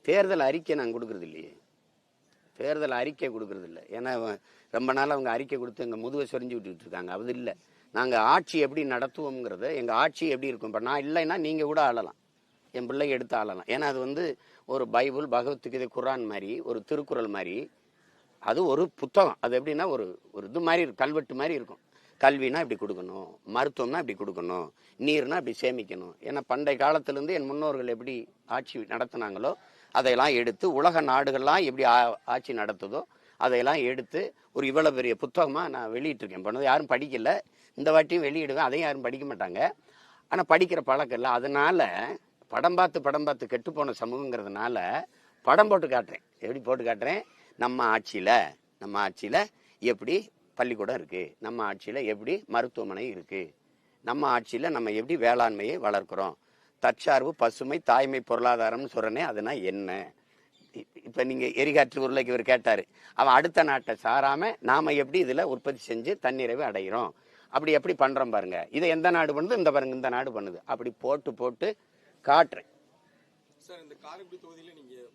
தேர்தல் அறிக்கை நாங்கள் கொடுக்கறது இல்லையே. தேர்தல் அறிக்கை கொடுக்கறது இல்லை. ஏன்னா ரொம்ப நாள் அவங்க அறிக்கை கொடுத்து எங்கள் முதுவை சொரிஞ்சு விட்டுட்டு இருக்காங்க. அது இல்லை. நாங்கள் ஆட்சி எப்படி நடத்துவோங்கிறத, எங்கள் ஆட்சி எப்படி இருக்கும். இப்போ நான் இல்லைன்னா நீங்கள் கூட ஆளலாம், என் பிள்ளை எடுத்து ஆளலாம். ஏன்னா அது ஒரு பைபிள், பகவத்கீதை, குரான் மாதிரி, ஒரு திருக்குறள் மாதிரி. அது ஒரு புத்தகம். அது எப்படின்னா ஒரு இது மாதிரி கல்வெட்டு மாதிரி இருக்கும். கல்வினா இப்படி கொடுக்கணும், மருத்துவம்னா இப்படி கொடுக்கணும், நீர்னா இப்படி சேமிக்கணும். ஏன்னா பண்டைய காலத்திலேருந்து என் முன்னோர்கள் எப்படி ஆட்சி நடத்தினாங்களோ அதையெல்லாம் எடுத்து, உலக நாடுகள்லாம் எப்படி ஆட்சி நடத்துதோ அதையெல்லாம் எடுத்து ஒரு இவ்வளவு பெரிய புத்தகமாக நான் வெளியிட்டிருக்கேன். பண்ணது யாரும் படிக்கல. இந்த வாட்டியும் வெளியிடுவேன். அதையும் யாரும் படிக்க மாட்டாங்க. ஆனால் படிக்கிற பழக்கம் இல்லை. அதனால படம் பார்த்து கெட்டு போன சமூகங்கிறதுனால படம் போட்டு காட்டுறேன். எப்படி போட்டு காட்டுறேன்? நம்ம ஆட்சியில் எப்படி பள்ளிக்கூடம் இருக்குது, நம்ம ஆட்சியில் எப்படி மருத்துவமனை இருக்குது, நம்ம ஆட்சியில் நம்ம எப்படி வேளாண்மையை வளர்க்குறோம், தற்சார்பு, பசுமை, தாய்மை, பொருளாதாரம்னு சொல்கிறனே. அதுனா என்ன? இப்போ நீங்கள் எரிகாற்று உருளைக்கு இவர் கேட்டார். அவன் அடுத்த நாட்டை சாராமல் நாம் எப்படி இதில் உற்பத்தி செஞ்சு தன்னிறைவு அடைகிறோம், அப்படி எப்படி பண்ணுறோம் பாருங்க. இதை எந்த நாடு பண்ணுது? இந்த பாருங்க, இந்த நாடு பண்ணுது. அப்படி போட்டு காட்டுறேன். சார், இந்த காரைக்குடி தொகுதியில் நீங்கள்